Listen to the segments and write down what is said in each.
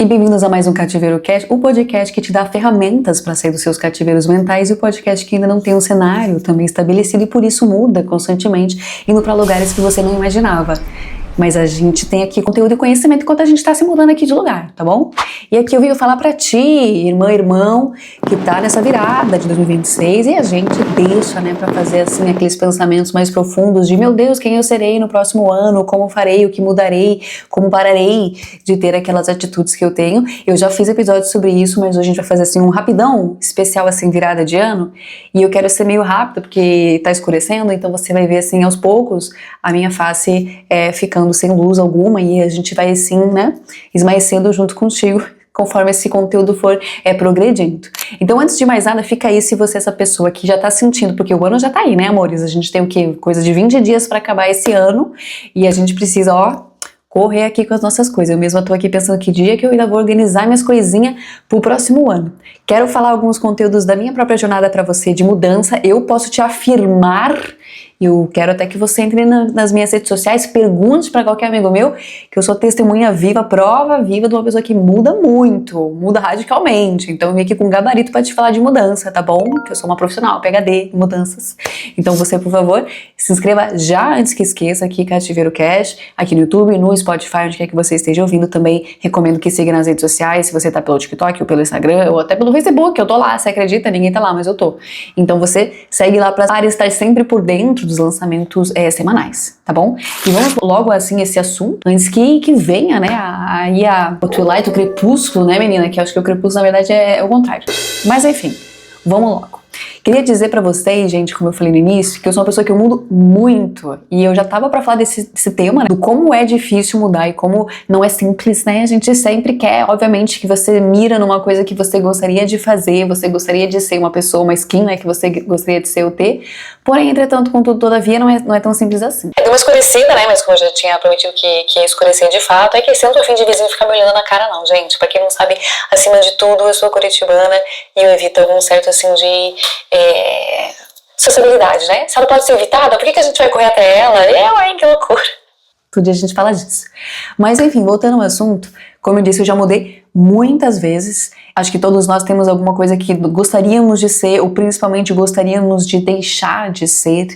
E bem-vindos a mais um Cativeiro Cast, o podcast que te dá ferramentas para sair dos seus cativeiros mentais e o podcast que ainda não tem um cenário também estabelecido e por isso muda constantemente, indo para lugares que você não imaginava. Mas a gente tem aqui conteúdo e conhecimento enquanto a gente tá se mudando aqui de lugar, tá bom? E aqui eu vim falar pra ti, irmã, irmão, que tá nessa virada de 2026 e a gente deixa, né, pra fazer assim aqueles pensamentos mais profundos de meu Deus, quem eu serei no próximo ano, como farei, o que mudarei, como pararei de ter aquelas atitudes que eu tenho. Eu já fiz episódios sobre isso, mas hoje a gente vai fazer assim um rapidão, especial assim, virada de ano, e eu quero ser meio rápido porque tá escurecendo, então você vai ver assim aos poucos a minha face ficando sem luz alguma e a gente vai assim, né, esmaecendo junto contigo conforme esse conteúdo for progredindo. Então, antes de mais nada, fica aí se você é essa pessoa que já tá sentindo, porque o ano já tá aí, né, amores? A gente tem o quê? Coisa de 20 dias pra acabar esse ano e a gente precisa, correr aqui com as nossas coisas. Eu mesma tô aqui pensando que dia que eu ainda vou organizar minhas coisinhas pro próximo ano. Quero falar alguns conteúdos da minha própria jornada pra você de mudança. Eu posso te afirmar. Eu quero até que você entre nas minhas redes sociais, pergunte para qualquer amigo meu que eu sou testemunha viva, prova viva de uma pessoa que muda muito, muda radicalmente. Então eu vim aqui com um gabarito para te falar de mudança, tá bom? Que eu sou uma profissional, PhD em mudanças. Então você, por favor, se inscreva já antes que esqueça aqui, Cativeiro Cast, aqui no YouTube, no Spotify, onde quer que você esteja ouvindo. Também recomendo que siga nas redes sociais, se você tá pelo TikTok ou pelo Instagram ou até pelo Facebook, eu tô lá, você acredita? Ninguém tá lá, mas eu tô. Então você segue lá para estar sempre por dentro dos lançamentos semanais, tá bom? E vamos logo assim esse assunto, antes que venha, né, aí o Twilight, o crepúsculo, né, menina? Que eu acho que o crepúsculo, na verdade, é o contrário. Mas enfim, vamos logo. Queria dizer pra vocês, gente, como eu falei no início, que eu sou uma pessoa que eu mudo muito. E eu já tava pra falar desse tema, né? Do como é difícil mudar e como não é simples, né? A gente sempre quer, obviamente, que você mira numa coisa que você gostaria de fazer, você gostaria de ser uma pessoa, uma skin, né? Que você gostaria de ser ou ter. Porém, entretanto, contudo, todavia, não é tão simples assim. Deu uma escurecida, né? Mas como eu já tinha prometido que ia escurecer de fato, é que esse não tô a fim de vizinho ficar me olhando na cara, não, gente. Pra quem não sabe, acima de tudo, eu sou curitibana e eu evito algum certo, assim, de sociabilidade, né? Se ela pode ser evitada, por que a gente vai correr até ela? Que loucura. Todo dia a gente fala disso. Mas enfim, voltando ao assunto, como eu disse, eu já mudei muitas vezes. Acho que todos nós temos alguma coisa que gostaríamos de ser, ou principalmente gostaríamos de deixar de ser,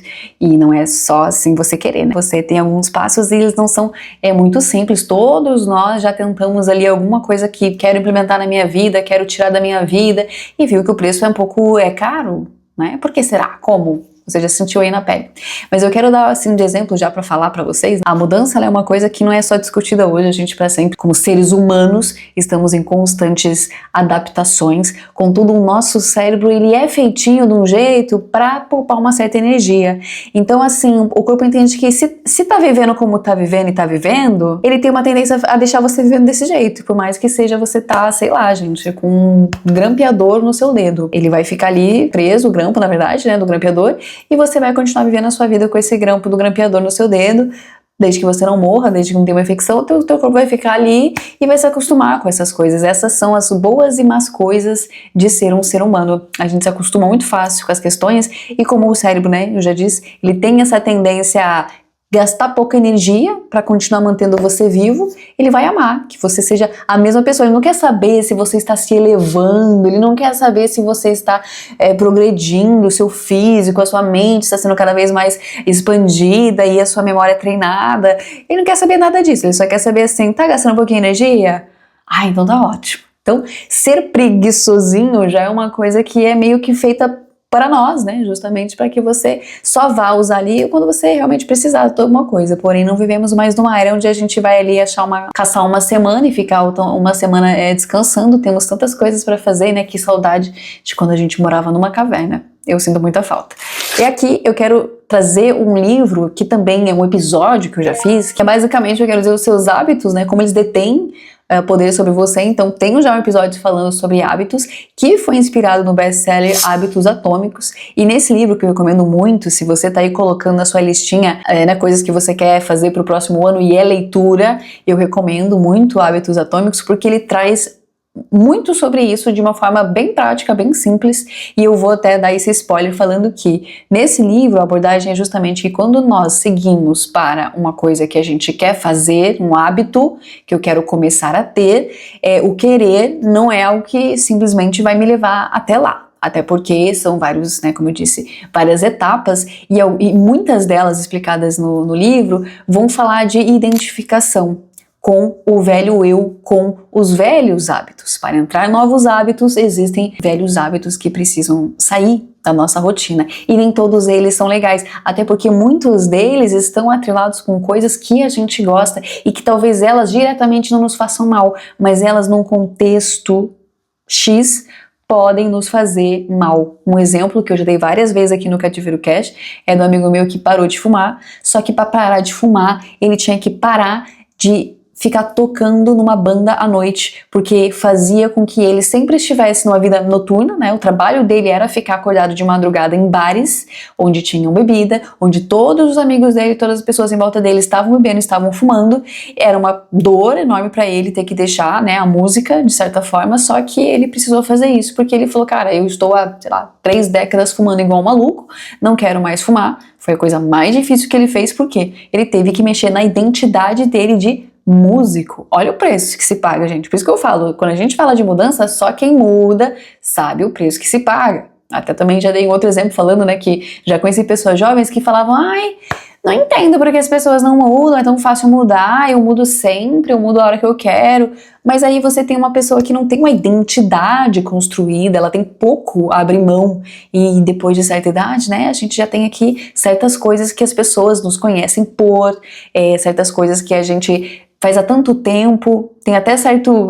e não é só assim você querer, né? Você tem alguns passos e eles não são muito simples. Todos nós já tentamos ali alguma coisa que quero implementar na minha vida, quero tirar da minha vida, e viu que o preço é um pouco caro, né? Por que será? Como? Você já sentiu aí na pele. Mas eu quero dar assim de exemplo já para falar para vocês. A mudança ela é uma coisa que não é só discutida hoje, a gente para sempre, como seres humanos, estamos em constantes adaptações. Contudo, o nosso cérebro ele é feitinho de um jeito para poupar uma certa energia. Então assim, o corpo entende que se tá vivendo como tá vivendo e tá vivendo, ele tem uma tendência a deixar você vivendo desse jeito. Por mais que seja você tá, sei lá, gente, com um grampeador no seu dedo. Ele vai ficar ali preso, o grampo na verdade, né, do grampeador, e você vai continuar vivendo a sua vida com esse grampo do grampeador no seu dedo, desde que você não morra, desde que não tenha uma infecção, o teu corpo vai ficar ali e vai se acostumar com essas coisas. Essas são as boas e más coisas de ser um ser humano. A gente se acostuma muito fácil com as questões e como o cérebro, né, eu já disse, ele tem essa tendência a gastar pouca energia para continuar mantendo você vivo, ele vai amar que você seja a mesma pessoa. Ele não quer saber se você está se elevando, ele não quer saber se você está progredindo, o seu físico, a sua mente está sendo cada vez mais expandida e a sua memória treinada. Ele não quer saber nada disso, ele só quer saber assim, tá gastando um pouquinho de energia? Ah, então tá ótimo. Então, ser preguiçosinho já é uma coisa que é meio que feita para nós, né, justamente para que você só vá usar ali quando você realmente precisar de alguma coisa. Porém, não vivemos mais numa era onde a gente vai ali caçar uma semana e ficar uma semana descansando. Temos tantas coisas para fazer, né, que saudade de quando a gente morava numa caverna. Eu sinto muita falta. E aqui eu quero trazer um livro que também é um episódio que eu já fiz, que é basicamente eu quero dizer os seus hábitos, né, como eles detêm poder sobre você. Então tenho já um episódio falando sobre hábitos que foi inspirado no best-seller Hábitos Atômicos, e nesse livro que eu recomendo muito, se você tá aí colocando na sua listinha né, coisas que você quer fazer pro próximo ano e é leitura, eu recomendo muito Hábitos Atômicos porque ele traz muito sobre isso de uma forma bem prática, bem simples, e eu vou até dar esse spoiler falando que nesse livro a abordagem é justamente que quando nós seguimos para uma coisa que a gente quer fazer, um hábito que eu quero começar a ter, o querer não é algo que simplesmente vai me levar até lá. Até porque são vários, né, como eu disse, várias etapas, e muitas delas explicadas no livro vão falar de identificação com o velho eu, com os velhos hábitos. Para entrar novos hábitos, existem velhos hábitos que precisam sair da nossa rotina, e nem todos eles são legais, até porque muitos deles estão atrelados com coisas que a gente gosta e que talvez elas diretamente não nos façam mal, mas elas num contexto X podem nos fazer mal. Um exemplo que eu já dei várias vezes aqui no Cativeiro Cash é do amigo meu que parou de fumar, só que para parar de fumar, ele tinha que parar de ficar tocando numa banda à noite, porque fazia com que ele sempre estivesse numa vida noturna, né? O trabalho dele era ficar acordado de madrugada em bares, onde tinham bebida, onde todos os amigos dele, todas as pessoas em volta dele estavam bebendo, estavam fumando. Era uma dor enorme pra ele ter que deixar, né, a música, de certa forma, só que ele precisou fazer isso, porque ele falou, cara, eu estou há, sei lá, 3 décadas fumando igual um maluco, não quero mais fumar. Foi a coisa mais difícil que ele fez, porque ele teve que mexer na identidade dele de músico. Olha o preço que se paga, gente. Por isso que eu falo, quando a gente fala de mudança, só quem muda sabe o preço que se paga. Até também já dei um outro exemplo falando, né, que já conheci pessoas jovens que falavam, ai, não entendo porque as pessoas não mudam, é tão fácil mudar, eu mudo sempre, eu mudo a hora que eu quero. Mas aí você tem uma pessoa que não tem uma identidade construída, ela tem pouco a abrir mão, e depois de certa idade, né, a gente já tem aqui certas coisas que as pessoas nos conhecem por, certas coisas que a gente faz há tanto tempo, tem até certo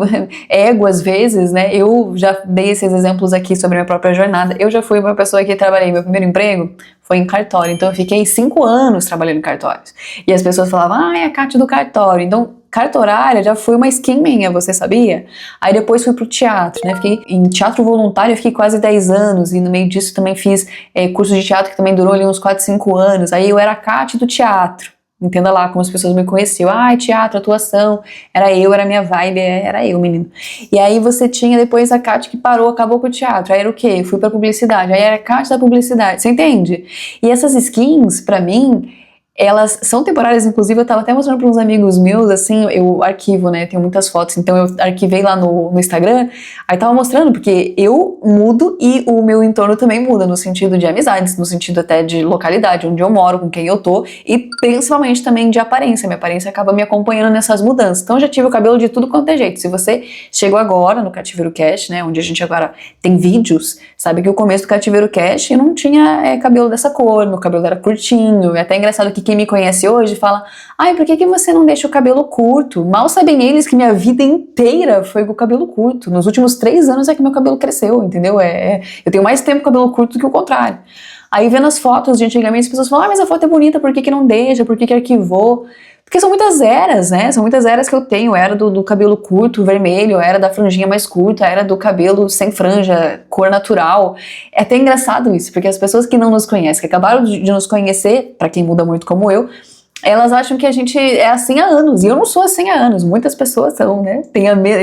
ego às vezes, né? Eu já dei esses exemplos aqui sobre a minha própria jornada. Eu já fui uma pessoa que trabalhei, meu primeiro emprego foi em cartório, então eu fiquei 5 anos trabalhando em cartórios. E as pessoas falavam, ah, é a Kátia do cartório. Então, cartorária já foi uma skin minha, você sabia? Aí depois fui pro teatro, né? Fiquei em teatro voluntário, eu fiquei quase 10 anos, e no meio disso também fiz curso de teatro que também durou ali uns 4, 5 anos. Aí eu era a Kátia do teatro. Entenda lá como as pessoas me conheciam. Ah, teatro, atuação, era minha vibe, era eu, menino. E aí você tinha depois a Kátia que parou, acabou com o teatro. Aí era o quê? Eu fui pra publicidade. Aí era a Kátia da publicidade, você entende? E essas skins, pra mim, elas são temporárias. Inclusive eu tava até mostrando para uns amigos meus, assim, eu arquivo, né, tenho muitas fotos, então eu arquivei lá no Instagram, aí tava mostrando, porque eu mudo e o meu entorno também muda, no sentido de amizades, no sentido até de localidade, onde eu moro, com quem eu tô, e principalmente também de aparência. Minha aparência acaba me acompanhando nessas mudanças. Então eu já tive o cabelo de tudo quanto é jeito. Se você chegou agora no Cativeiro Cash, né, onde a gente agora tem vídeos, sabe que o começo do Cativeiro Cash não tinha cabelo dessa cor, meu cabelo era curtinho. É até engraçado que quem me conhece hoje fala, ai, por que você não deixa o cabelo curto? Mal sabem eles que minha vida inteira foi com o cabelo curto. Nos últimos 3 anos é que meu cabelo cresceu, entendeu? Eu tenho mais tempo com cabelo curto do que o contrário. Aí vendo as fotos de antigamente, as pessoas falam, ah, mas a foto é bonita, por que não deixa? Por que arquivou? Porque são muitas eras, né? São muitas eras que eu tenho. Era do cabelo curto, vermelho, era da franjinha mais curta, era do cabelo sem franja, cor natural. É até engraçado isso, porque as pessoas que não nos conhecem, que acabaram de nos conhecer, pra quem muda muito como eu, elas acham que a gente é assim há anos, e eu não sou assim há anos. Muitas pessoas são, né?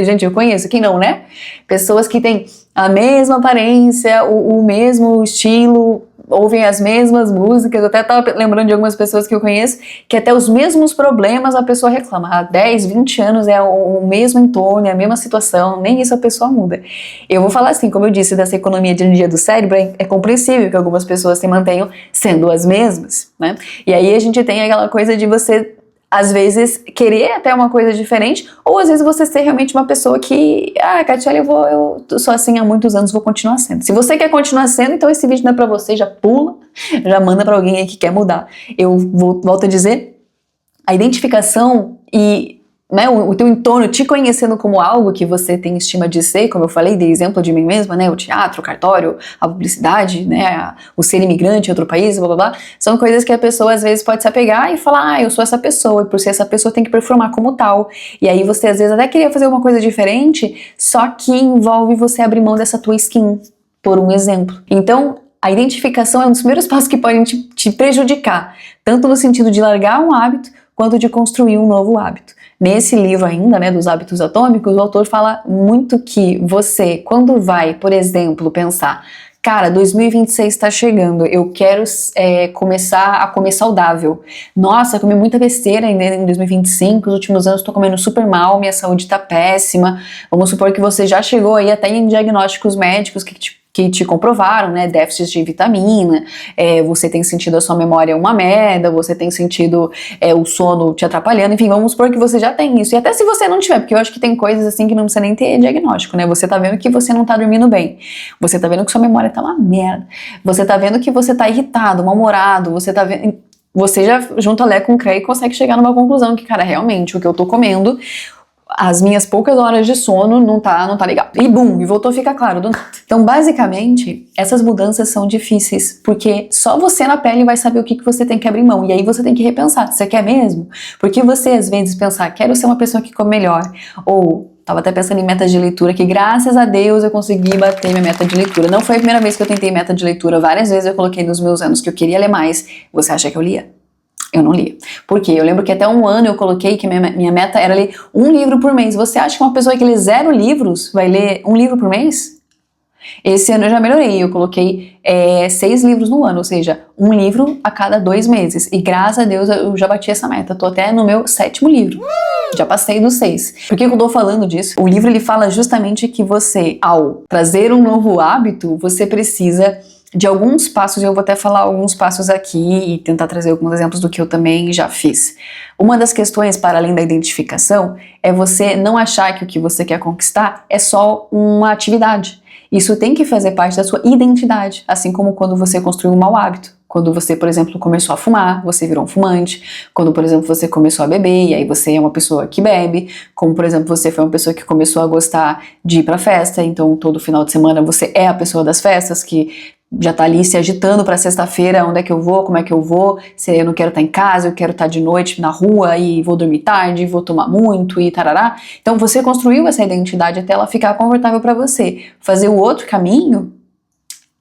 Gente, eu conheço, quem não, né? Pessoas que têm a mesma aparência, o mesmo estilo, ouvem as mesmas músicas. Eu até tava lembrando de algumas pessoas que eu conheço, que até os mesmos problemas a pessoa reclama. Há 10, 20 anos é o mesmo entorno, é a mesma situação, nem isso a pessoa muda. Eu vou falar assim, como eu disse, dessa economia de energia do cérebro, é compreensível que algumas pessoas se mantenham sendo as mesmas, né? E aí a gente tem aquela coisa de você, às vezes, querer até uma coisa diferente, ou às vezes você ser realmente uma pessoa que, Catiele, eu sou assim há muitos anos, vou continuar sendo. Se você quer continuar sendo, então esse vídeo não é pra você, já pula, já manda pra alguém aí que quer mudar. Eu volto a dizer, a identificação e, né, o teu entorno te conhecendo como algo que você tem estima de ser, como eu falei, dei exemplo de mim mesma, né, o teatro, o cartório, a publicidade, né, o ser imigrante em outro país, blá blá blá, são coisas que a pessoa às vezes pode se apegar e falar, eu sou essa pessoa, e por ser essa pessoa tem que performar como tal, e aí você às vezes até queria fazer uma coisa diferente, só que envolve você abrir mão dessa tua skin, por um exemplo. Então, a identificação é um dos primeiros passos que podem te prejudicar, tanto no sentido de largar um hábito, quanto de construir um novo hábito. Nesse livro ainda, né, dos hábitos atômicos, o autor fala muito que você, quando vai, por exemplo, pensar, cara, 2026 tá chegando, eu quero começar a comer saudável. Nossa, eu comi muita besteira em 2025, os últimos anos tô comendo super mal, minha saúde tá péssima. Vamos supor que você já chegou aí até em diagnósticos médicos que te comprovaram, né, déficits de vitamina, você tem sentido a sua memória uma merda, você tem sentido o sono te atrapalhando, enfim, vamos supor que você já tem isso, e até se você não tiver, porque eu acho que tem coisas assim que não precisa nem ter diagnóstico, né, você tá vendo que você não tá dormindo bem, você tá vendo que sua memória tá uma merda, você tá vendo que você tá irritado, mal-humorado, você tá vendo... Você já junta Lé com Cré e consegue chegar numa conclusão que, cara, realmente, o que eu tô comendo, as minhas poucas horas de sono não tá legal. E bum, e voltou a ficar claro do nada. Então, basicamente, essas mudanças são difíceis, porque só você na pele vai saber o que você tem que abrir mão. E aí você tem que repensar, você quer mesmo? Porque você, às vezes, pensar, quero ser uma pessoa que come melhor, ou... Tava até pensando em metas de leitura, que graças a Deus eu consegui bater minha meta de leitura. Não foi a primeira vez que eu tentei meta de leitura, várias vezes eu coloquei nos meus anos que eu queria ler mais. Você acha que eu lia? Eu não lia. Por quê? Eu lembro que até um ano eu coloquei que minha meta era ler um livro por mês. Você acha que uma pessoa que lê 0 livros vai ler um livro por mês? Esse ano eu já melhorei, eu coloquei 6 livros no ano, ou seja, um livro a cada 2 meses. E graças a Deus eu já bati essa meta, tô até no meu 7º livro. Já passei dos 6. Por que eu tô falando disso? O livro ele fala justamente que você, ao trazer um novo hábito, você precisa de alguns passos, e eu vou até falar alguns passos aqui e tentar trazer alguns exemplos do que eu também já fiz. Uma das questões, para além da identificação, é você não achar que o que você quer conquistar é só uma atividade. Isso tem que fazer parte da sua identidade, assim como quando você construiu um mau hábito. Quando você, por exemplo, começou a fumar, você virou um fumante. Quando, por exemplo, você começou a beber, e aí você é uma pessoa que bebe. Como, por exemplo, você foi uma pessoa que começou a gostar de ir pra festa, então todo final de semana você é a pessoa das festas, que já tá ali se agitando pra sexta-feira, onde é que eu vou, como é que eu vou, se eu não quero estar em casa, eu quero estar de noite na rua e vou dormir tarde, vou tomar muito e tarará. Então você construiu essa identidade até ela ficar confortável pra você. Fazer o outro caminho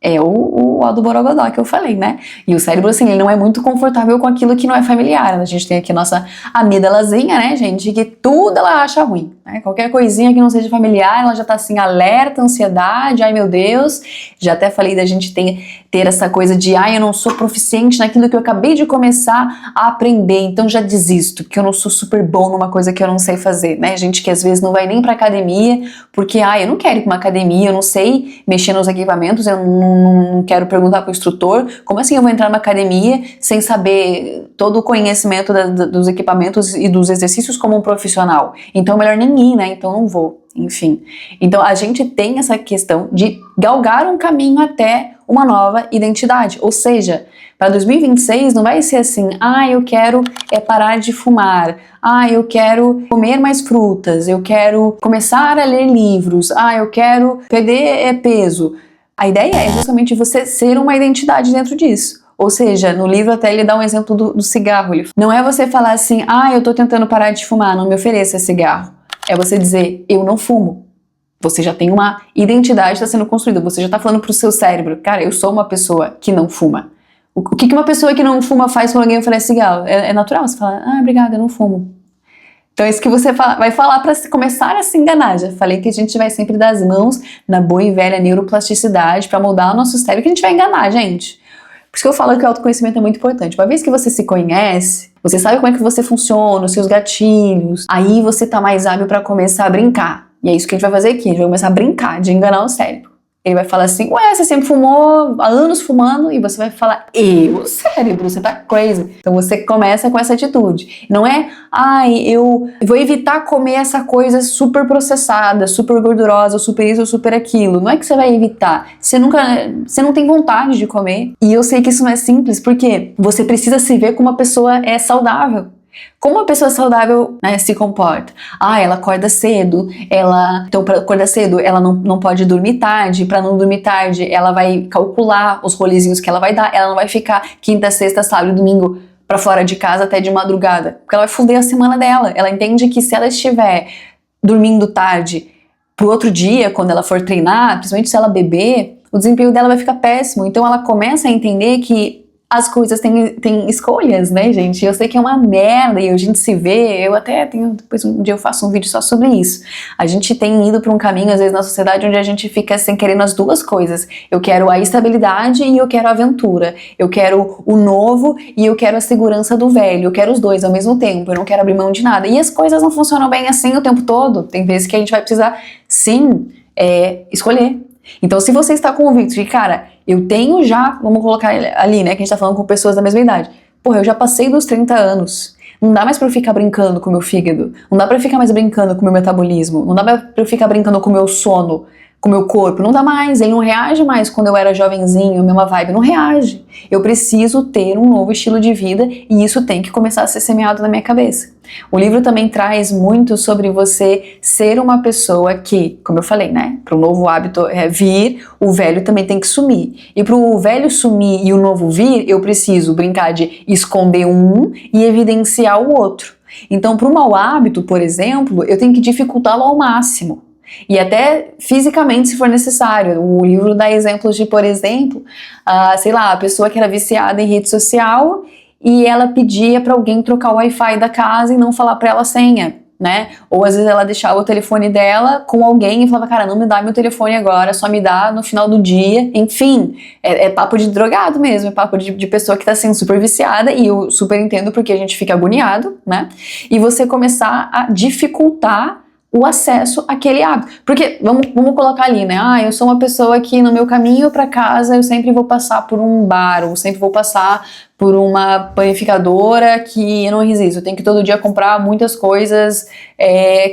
é o do Borogodó que eu falei, né? E o cérebro, assim, ele não é muito confortável com aquilo que não é familiar. A gente tem aqui a nossa amígdalazinha, né, gente? Que tudo ela acha ruim, né? Qualquer coisinha que não seja familiar, ela já tá assim, alerta, ansiedade, ai meu Deus. Já até falei da gente ter essa coisa de, ai, eu não sou proficiente naquilo que eu acabei de começar a aprender, então já desisto, porque eu não sou super bom numa coisa que eu não sei fazer, né? Gente que às vezes não vai nem pra academia, porque, ai, eu não quero ir pra uma academia, eu não sei mexer nos equipamentos, eu não quero perguntar pro instrutor, como assim eu vou entrar numa academia sem saber todo o conhecimento dos equipamentos e dos exercícios como um profissional? Então é melhor nem ir, né? Então não vou. Enfim, então a gente tem essa questão de galgar um caminho até uma nova identidade, ou seja, para 2026 não vai ser assim, eu quero parar de fumar, eu quero comer mais frutas, eu quero começar a ler livros, eu quero perder peso. A ideia é justamente você ser uma identidade dentro disso. Ou seja, no livro até ele dá um exemplo do cigarro. Não é você falar assim, eu tô tentando parar de fumar, não me ofereça cigarro. É você dizer, eu não fumo. Você já tem uma identidade que está sendo construída. Você já está falando pro seu cérebro, cara, eu sou uma pessoa que não fuma. O que uma pessoa que não fuma faz quando alguém oferece cigarro? É natural, você fala, obrigada, eu não fumo. Então é isso que você vai falar para começar a se enganar. Já falei que a gente vai sempre dar as mãos na boa e velha neuroplasticidade para moldar o nosso cérebro, que a gente vai enganar, gente. Por isso que eu falo que o autoconhecimento é muito importante. Uma vez que você se conhece, você sabe como é que você funciona, os seus gatilhos, aí você tá mais hábil para começar a brincar. E é isso que a gente vai fazer aqui, a gente vai começar a brincar, de enganar o cérebro. Ele vai falar assim, você sempre fumou, há anos fumando, e você vai falar, o cérebro, você tá crazy. Então você começa com essa atitude. Não é, eu vou evitar comer essa coisa super processada, super gordurosa, super isso, super aquilo. Não é que você vai evitar, você não tem vontade de comer. E eu sei que isso não é simples, porque você precisa se ver como uma pessoa saudável. Como uma pessoa saudável, né, se comporta? Ela acorda cedo, então para acordar cedo ela não pode dormir tarde, para não dormir tarde ela vai calcular os rolezinhos que ela vai dar, ela não vai ficar quinta, sexta, sábado e domingo pra fora de casa até de madrugada, porque ela vai foder a semana dela. Ela entende que se ela estiver dormindo tarde pro outro dia, quando ela for treinar, principalmente se ela beber, o desempenho dela vai ficar péssimo. Então ela começa a entender que as coisas têm escolhas, né, gente? Eu sei que é uma merda e a gente se vê, eu até tenho, depois um dia eu faço um vídeo só sobre isso. A gente tem ido para um caminho, às vezes, na sociedade onde a gente fica sem querendo as duas coisas. Eu quero a estabilidade e eu quero a aventura. Eu quero o novo e eu quero a segurança do velho. Eu quero os dois ao mesmo tempo, eu não quero abrir mão de nada. E as coisas não funcionam bem assim o tempo todo. Tem vezes que a gente vai precisar, sim, escolher. Então, se você está convicto de, cara, eu tenho já, vamos colocar ali, né, que a gente tá falando com pessoas da mesma idade. Porra, eu já passei dos 30 anos. Não dá mais pra eu ficar brincando com o meu fígado. Não dá pra eu ficar mais brincando com o meu metabolismo. Não dá pra eu ficar brincando com o meu sono, com o meu corpo. Não dá mais. Ele não reage mais quando eu era jovenzinho, mesma vibe. Não reage. Eu preciso ter um novo estilo de vida e isso tem que começar a ser semeado na minha cabeça. O livro também traz muito sobre você ser uma pessoa que, como eu falei, né, para o novo hábito vir, o velho também tem que sumir. E para o velho sumir e o novo vir, eu preciso brincar de esconder um e evidenciar o outro. Então, para o mau hábito, por exemplo, eu tenho que dificultá-lo ao máximo. E até fisicamente, se for necessário. O livro dá exemplos de, por exemplo, sei lá, a pessoa que era viciada em rede social e ela pedia para alguém trocar o Wi-Fi da casa e não falar para ela a senha, né? Ou às vezes ela deixava o telefone dela com alguém e falava, cara, não me dá meu telefone agora, só me dá no final do dia. Enfim, é papo de drogado mesmo, é papo de pessoa que tá sendo super viciada, e eu super entendo porque a gente fica agoniado, né? E você começar a dificultar o acesso àquele hábito. Porque, vamos colocar ali, né? Eu sou uma pessoa que no meu caminho para casa eu sempre vou passar por um bar, ou sempre vou passar por uma panificadora que eu não resisto. Eu tenho que todo dia comprar muitas coisas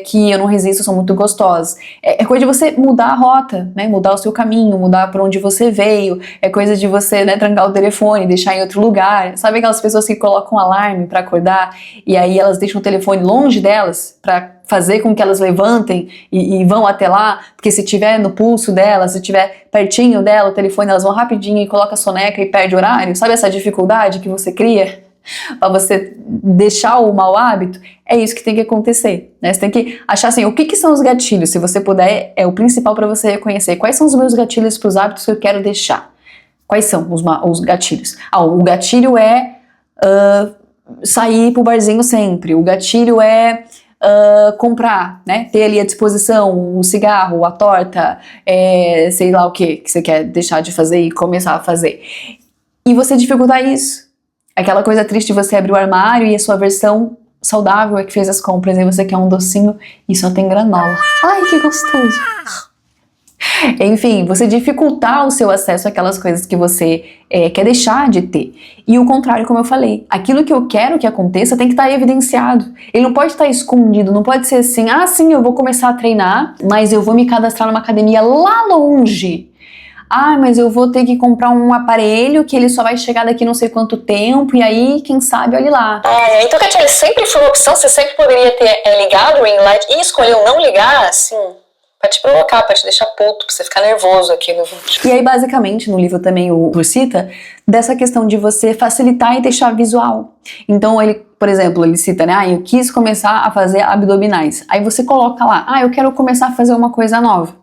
que eu não resisto, são muito gostosas. É coisa de você mudar a rota, né? Mudar o seu caminho, mudar por onde você veio. É coisa de você, né, trancar o telefone, deixar em outro lugar. Sabe aquelas pessoas que colocam um alarme para acordar e aí elas deixam o telefone longe delas para fazer com que elas levantem e vão até lá, porque se tiver no pulso delas, se tiver pertinho dela o telefone, elas vão rapidinho e coloca a soneca e perde horário. Sabe essa dificuldade que você cria para você deixar o mau hábito? É isso que tem que acontecer, né? Você tem que achar assim, o que são os gatilhos? Se você puder, é o principal para você reconhecer. Quais são os meus gatilhos para os hábitos que eu quero deixar? Quais são os gatilhos? O gatilho é sair pro barzinho sempre. O gatilho é comprar, né? Ter ali à disposição o cigarro, a torta, sei lá o que você quer deixar de fazer e começar a fazer. E você dificultar isso. Aquela coisa triste de você abrir o armário e a sua versão saudável é que fez as compras e você quer um docinho e só tem granola. Ai, que gostoso! Enfim, você dificultar o seu acesso àquelas coisas que você quer deixar de ter. E o contrário, como eu falei, aquilo que eu quero que aconteça tem que estar evidenciado. Ele não pode estar escondido, não pode ser assim, sim, eu vou começar a treinar, mas eu vou me cadastrar numa academia lá longe. Mas eu vou ter que comprar um aparelho que ele só vai chegar daqui não sei quanto tempo, e aí, quem sabe, olhe lá. Então, Katia, sempre foi uma opção, você sempre poderia ter ligado o ring light e escolheu não ligar, assim, pra te provocar, pra te deixar puto, pra você ficar nervoso aqui no vídeo. E aí, basicamente, no livro também o autor cita dessa questão de você facilitar e deixar visual. Então, ele, por exemplo, ele cita, né, eu quis começar a fazer abdominais. Aí você coloca lá, eu quero começar a fazer uma coisa nova.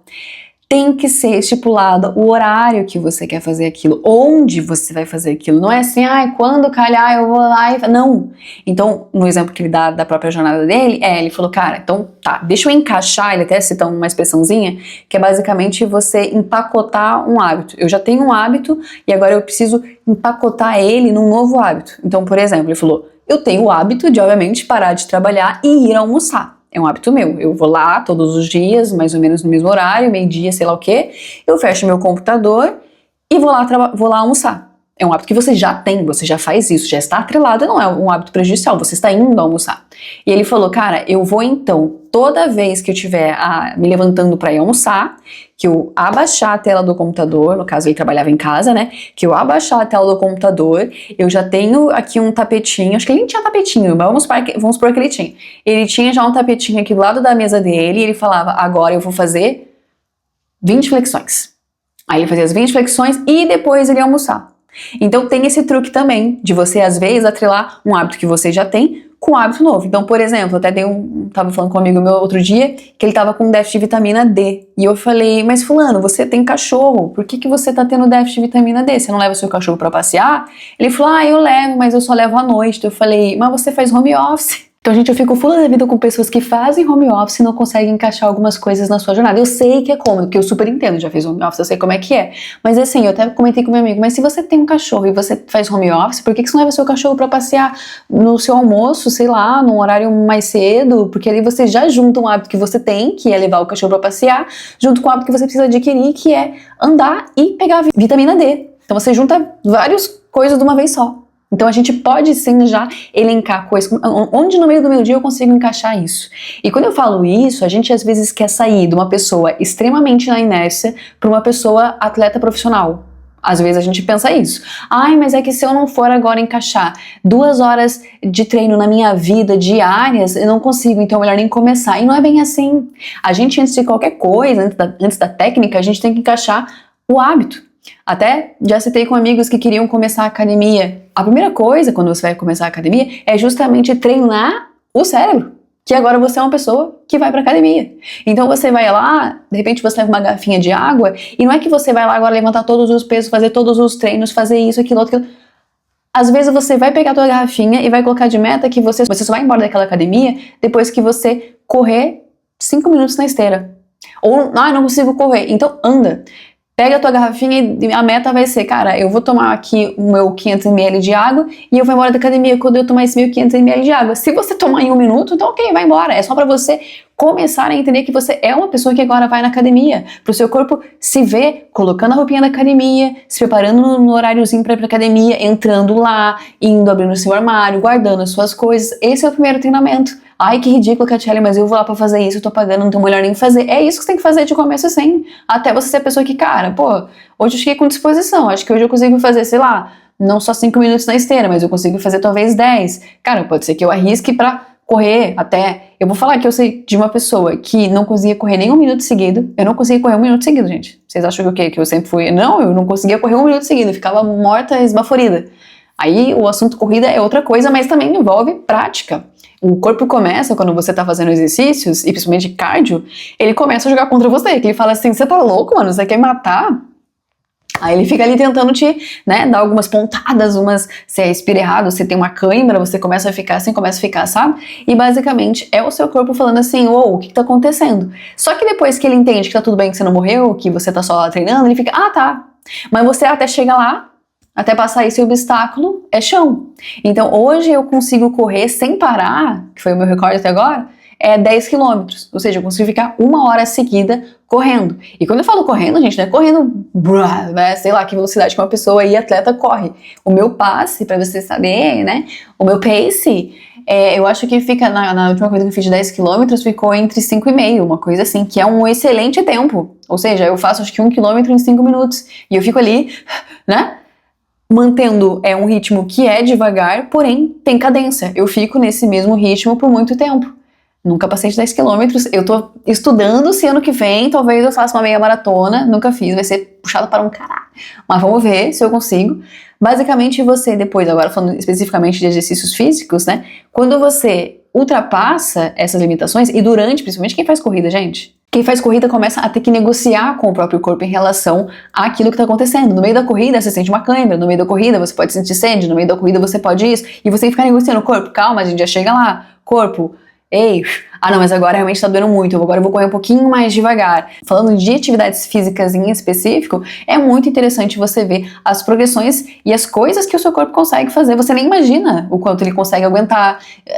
Tem que ser estipulado o horário que você quer fazer aquilo, onde você vai fazer aquilo. Não é assim, quando calhar eu vou lá e... Não. Então, no exemplo que ele dá da própria jornada dele, ele falou, cara, então tá, deixa eu encaixar, ele até cita uma expressãozinha, que é basicamente você empacotar um hábito. Eu já tenho um hábito e agora eu preciso empacotar ele num novo hábito. Então, por exemplo, ele falou, eu tenho o hábito de, obviamente, parar de trabalhar e ir almoçar. É um hábito meu. Eu vou lá todos os dias, mais ou menos no mesmo horário, meio-dia, sei lá o quê. Eu fecho meu computador e vou lá almoçar. É um hábito que você já tem, você já faz isso, já está atrelado, não é um hábito prejudicial, você está indo almoçar. E ele falou, cara, eu vou então, toda vez que eu estiver me levantando para ir almoçar, que eu abaixar a tela do computador, no caso ele trabalhava em casa, né, que eu abaixar a tela do computador, eu já tenho aqui um tapetinho, acho que ele nem tinha tapetinho, mas vamos supor que ele tinha. Ele tinha já um tapetinho aqui do lado da mesa dele e ele falava, agora eu vou fazer 20 flexões. Aí ele fazia as 20 flexões e depois ele ia almoçar. Então tem esse truque também, de você às vezes atrelar um hábito que você já tem com um hábito novo. Então, por exemplo, até tava falando com um amigo meu outro dia que ele tava com déficit de vitamina D. E eu falei, mas fulano, você tem cachorro, por que você tá tendo déficit de vitamina D? Você não leva seu cachorro pra passear? Ele falou, eu levo, mas eu só levo à noite. Eu falei, mas você faz home office. Então, gente, eu fico full da vida com pessoas que fazem home office e não conseguem encaixar algumas coisas na sua jornada. Eu sei que é cômodo, porque eu super entendo, já fiz home office, eu sei como é que é. Mas assim, eu até comentei com meu amigo, mas se você tem um cachorro e você faz home office, por que você não leva seu cachorro pra passear no seu almoço, sei lá, num horário mais cedo? Porque ali você já junta um hábito que você tem, que é levar o cachorro pra passear, junto com o hábito que você precisa adquirir, que é andar e pegar vitamina D. Então você junta várias coisas de uma vez só. Então a gente pode sim já elencar coisas, onde no meio do meu dia eu consigo encaixar isso. E quando eu falo isso, a gente às vezes quer sair de uma pessoa extremamente na inércia para uma pessoa atleta profissional. Às vezes a gente pensa isso. Mas é que se eu não for agora encaixar 2 horas de treino na minha vida diárias, eu não consigo, então é melhor nem começar. E não é bem assim. A gente, antes de qualquer coisa, antes da técnica, a gente tem que encaixar o hábito. Até já citei com amigos que queriam começar a academia. A primeira coisa, quando você vai começar a academia, é justamente treinar o cérebro. Que agora você é uma pessoa que vai pra academia. Então você vai lá, de repente você leva uma garrafinha de água, e não é que você vai lá agora levantar todos os pesos, fazer todos os treinos, fazer isso, aquilo, outro, aquilo. Às vezes você vai pegar a tua garrafinha e vai colocar de meta que você só vai embora daquela academia depois que você correr 5 minutos na esteira. Ou, não consigo correr. Então anda. Pega a tua garrafinha e a meta vai ser, cara, eu vou tomar aqui o meu 500ml de água e eu vou embora da academia quando eu tomar esse meu 500ml de água. Se você tomar em 1 minuto, então ok, vai embora. É só pra você começar a entender que você é uma pessoa que agora vai na academia. Pro seu corpo se ver colocando a roupinha da academia, se preparando no horáriozinho pra ir pra academia, entrando lá, indo, abrindo o seu armário, guardando as suas coisas. Esse é o primeiro treinamento. Ai, que ridículo, Catiele, mas eu vou lá pra fazer isso, eu tô pagando, não tem melhor nem fazer. É isso que você tem que fazer de começo assim. Até você ser a pessoa que, cara, hoje eu cheguei com disposição, acho que hoje eu consigo fazer, sei lá, não só 5 minutos na esteira, mas eu consigo fazer talvez 10. Cara, pode ser que eu arrisque pra correr até... Eu vou falar que eu sei de uma pessoa que não conseguia correr nem 1 minuto seguido. Eu não conseguia correr 1 minuto seguido, gente. Vocês acham que o quê? Que eu sempre fui... Não, eu não conseguia correr 1 minuto seguido, eu ficava morta, esbaforida. Aí o assunto corrida é outra coisa, mas também envolve prática. O corpo começa, quando você tá fazendo exercícios, e principalmente cardio, ele começa a jogar contra você, que ele fala assim, você tá louco, mano, você quer me matar? Aí ele fica ali tentando te, dar algumas pontadas, você respira errado, você tem uma cãibra, você começa a ficar assim, sabe? E basicamente é o seu corpo falando assim, o que tá acontecendo? Só que depois que ele entende que tá tudo bem, que você não morreu, que você tá só lá treinando, ele fica, tá. Mas você até chega lá, até passar esse obstáculo, é chão. Então hoje eu consigo correr sem parar, que foi o meu recorde até agora, 10 quilômetros. Ou seja, eu consigo ficar 1 hora seguida correndo. E quando eu falo correndo, gente, não é correndo, sei lá que velocidade que uma pessoa aí atleta corre. O meu passe, pra você saber, o meu pace, eu acho que fica, na última coisa que eu fiz de 10 quilômetros, ficou entre 5,5, uma coisa assim, que é um excelente tempo. Ou seja, eu faço acho que 1 quilômetro em 5 minutos. E eu fico ali, mantendo um ritmo que é devagar, porém tem cadência. Eu fico nesse mesmo ritmo por muito tempo. Nunca passei de 10 quilômetros. Eu tô estudando se ano que vem talvez eu faça uma meia maratona. Nunca fiz, vai ser puxado para um caralho. Mas vamos ver se eu consigo. Basicamente você depois, agora falando especificamente de exercícios físicos, quando você ultrapassa essas limitações, e durante, principalmente quem faz corrida, gente, quem faz corrida começa a ter que negociar com o próprio corpo em relação àquilo que está acontecendo. No meio da corrida você sente uma cãibra, no meio da corrida você pode sentir sede, no meio da corrida você pode isso, e você tem que ficar negociando. Corpo, calma, a gente já chega lá. Corpo, ei, não, mas agora realmente tá doendo muito, agora eu vou correr um pouquinho mais devagar. Falando de atividades físicas em específico, é muito interessante você ver as progressões e as coisas que o seu corpo consegue fazer. Você nem imagina o quanto ele consegue aguentar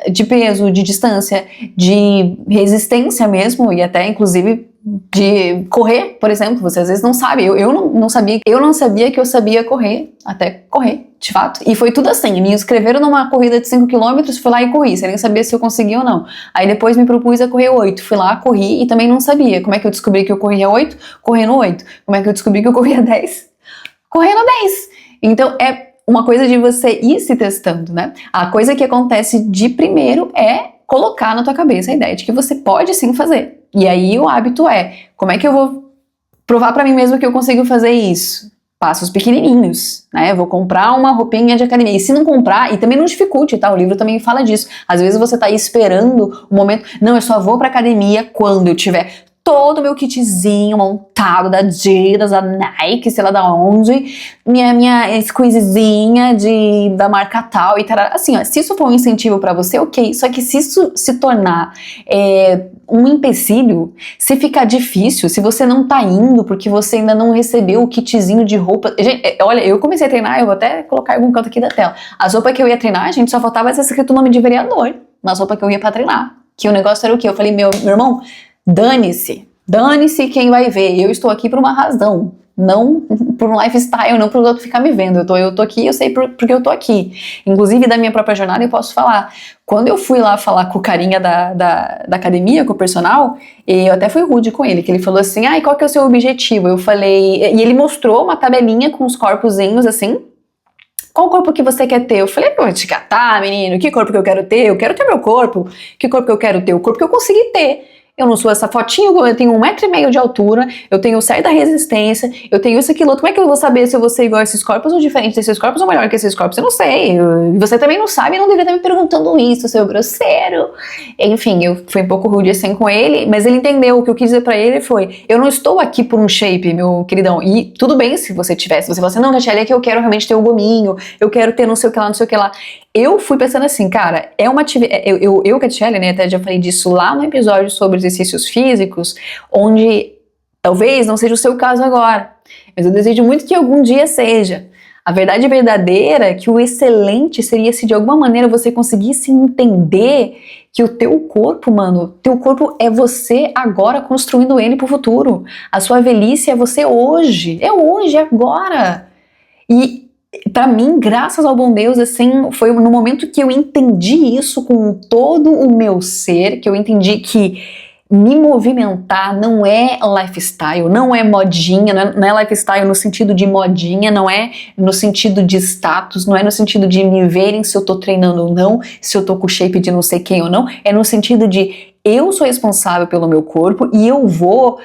de peso, de distância, de resistência mesmo, e até inclusive de correr, por exemplo. Você às vezes não sabe, eu não sabia que eu sabia correr, até correr, de fato. E foi tudo assim, me inscreveram numa corrida de 5 km, fui lá e corri, sem nem saber se eu conseguia ou não. Aí depois me propus a correr 8, fui lá, corri e também não sabia. Como é que eu descobri que eu corria 8? Correndo 8. Como é que eu descobri que eu corria 10? Correndo 10. Então é uma coisa de você ir se testando, A coisa que acontece de primeiro é colocar na tua cabeça a ideia de que você pode sim fazer. E aí o hábito como é que eu vou provar pra mim mesmo que eu consigo fazer isso? passos pequenininhos, né? Vou comprar uma roupinha de academia. E se não comprar, e também não dificulte, tá? O livro também fala disso. Às vezes você tá aí esperando o momento. Não, eu só vou pra academia quando eu tiver todo o meu kitzinho montado da Adidas, da Nike, sei lá da onde, minha squeezezinha da marca tal e tal. Assim, ó, se isso for um incentivo pra você, ok. Só que se isso se tornar um empecilho, se ficar difícil, se você não tá indo porque você ainda não recebeu o kitzinho de roupa. Gente, olha, eu comecei a treinar, eu vou até colocar em algum canto aqui da tela. As roupas que eu ia treinar, gente, só faltava ser escrito o nome de vereador nas roupas que eu ia pra treinar. Que o negócio era o quê? Eu falei, meu irmão, dane-se quem vai ver. Eu estou aqui por uma razão, não por um lifestyle, não para os outros ficar me vendo. Eu tô aqui, eu sei porque eu tô aqui. Inclusive, da minha própria jornada, eu posso falar. Quando eu fui lá falar com o carinha da academia, com o personal, eu até fui rude com ele, que ele falou assim, qual que é o seu objetivo? Eu falei, e ele mostrou uma tabelinha com os corpozinhos assim, qual corpo que você quer ter? Eu falei, vou te catar, menino, que corpo que eu quero ter? Eu quero ter meu corpo. Que corpo que eu quero ter? O corpo que eu consegui ter. Eu não sou essa fotinho, eu tenho 1,5 m de altura, eu tenho certa resistência, eu tenho isso, aquilo outro. Como é que eu vou saber se eu vou ser igual a esses corpos ou diferente desses corpos ou melhor que esses corpos? Eu não sei. Você também não sabe e não deveria estar me perguntando isso, seu grosseiro. Enfim, eu fui um pouco rude assim com ele, mas ele entendeu. O que eu quis dizer pra ele foi, eu não estou aqui por um shape, meu queridão. E tudo bem se você tivesse. Você fala assim, não, Catiele, é que eu quero realmente ter o gominho, eu quero ter não sei o que lá, não sei o que lá. Eu fui pensando assim, cara, é uma atividade. Eu Catiele, né, até já falei disso lá no episódio sobre exercícios físicos, onde talvez não seja o seu caso agora, mas eu desejo muito que algum dia seja. A verdade verdadeira é que o excelente seria se de alguma maneira você conseguisse entender que o teu corpo, mano, teu corpo é você agora construindo ele pro futuro. A sua velhice é você hoje, é agora. E pra mim, graças ao bom Deus, assim, foi no momento que eu entendi isso com todo o meu ser, que eu entendi que me movimentar não é lifestyle, não é modinha, não é lifestyle no sentido de modinha, não é no sentido de status, não é no sentido de me verem se eu tô treinando ou não, se eu tô com shape de não sei quem ou não, é no sentido de eu sou responsável pelo meu corpo e eu vou...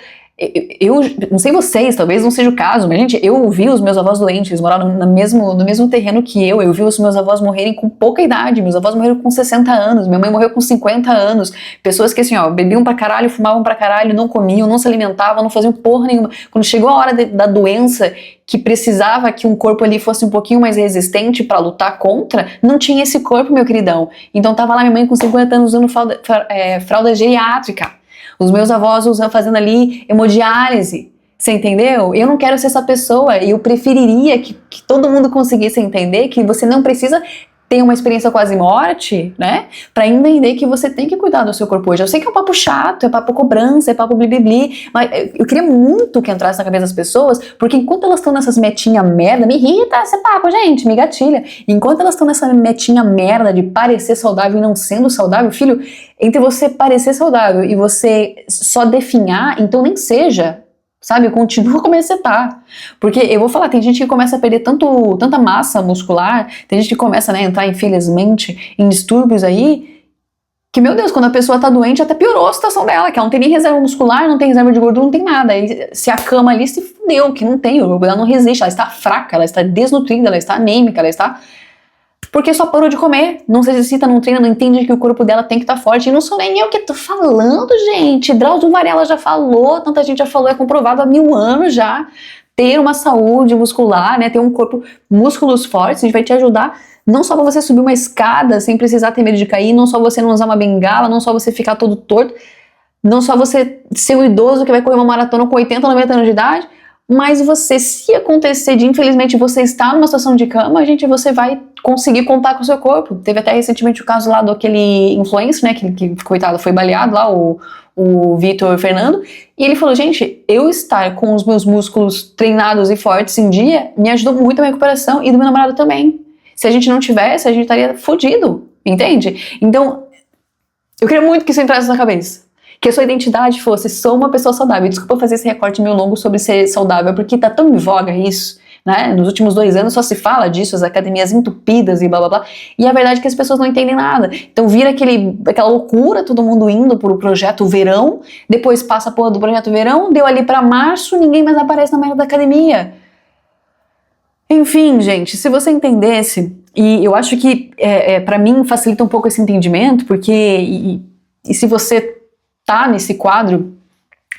Eu não sei vocês, talvez não seja o caso, mas gente, eu vi os meus avós doentes, eles moraram no mesmo terreno que eu vi os meus avós morrerem com pouca idade, meus avós morreram com 60 anos, minha mãe morreu com 50 anos, pessoas que assim, ó, bebiam pra caralho, fumavam pra caralho, não comiam, não se alimentavam, não faziam porra nenhuma. Quando chegou a hora da doença, que precisava que um corpo ali fosse um pouquinho mais resistente pra lutar contra, não tinha esse corpo, meu queridão. Então tava lá minha mãe com 50 anos usando fralda geriátrica. Os meus avós fazendo ali hemodiálise, você entendeu? Eu não quero ser essa pessoa e eu preferiria que todo mundo conseguisse entender que você não precisa ter uma experiência quase morte, né? Pra entender que você tem que cuidar do seu corpo hoje. Eu sei que é um papo chato, é papo cobrança, é papo blibli, mas eu queria muito que entrasse na cabeça das pessoas, porque enquanto elas estão nessas metinha merda, me irrita esse papo, gente, me gatilha. Enquanto elas estão nessa metinha merda de parecer saudável e não sendo saudável, filho, entre você parecer saudável e você só definhar, então nem seja, sabe, continua como você tá. Porque eu vou falar, tem gente que começa a perder tanta massa muscular, tem gente que começa, né, a entrar, infelizmente, em distúrbios aí, que, meu Deus, quando a pessoa tá doente, até piorou a situação dela, que ela não tem nem reserva muscular, não tem reserva de gordura, não tem nada. Aí, se a cama ali se fudeu, que não tem, ela não resiste, ela está fraca, ela está desnutrida, ela está anêmica, ela está... Porque só parou de comer, não se exercita, não treina, não entende que o corpo dela tem que estar forte. E não sou nem eu que tô falando, gente. Drauzio Varela já falou, tanta gente já falou, é comprovado há 1000 anos já. Ter uma saúde muscular, né, ter um corpo, músculos fortes, vai te ajudar não só pra você subir uma escada sem precisar ter medo de cair, não só você não usar uma bengala, não só você ficar todo torto, não só você ser um idoso que vai correr uma maratona com 80, 90 anos de idade, mas você, se acontecer de infelizmente você estar numa situação de cama, você vai conseguir contar com o seu corpo. Teve até recentemente o caso lá daquele influencer, né, que coitado, foi baleado lá, o Vitor Fernando, e ele falou, gente, eu estar com os meus músculos treinados e fortes em dia, me ajudou muito a minha recuperação, e do meu namorado também. Se a gente não tivesse, a gente estaria fodido, entende? Então, eu queria muito que isso entrasse na cabeça. Que a sua identidade fosse, sou uma pessoa saudável. Desculpa fazer esse recorte meio longo sobre ser saudável, porque tá tão em voga isso, né? Nos últimos 2 anos só se fala disso, as academias entupidas e blá blá blá. E a verdade é que as pessoas não entendem nada. Então vira aquela loucura, todo mundo indo pro projeto verão, depois passa a porra do projeto verão, deu ali pra março, ninguém mais aparece na merda da academia. Enfim, gente, se você entendesse, e eu acho que pra mim facilita um pouco esse entendimento, porque e se você tá nesse quadro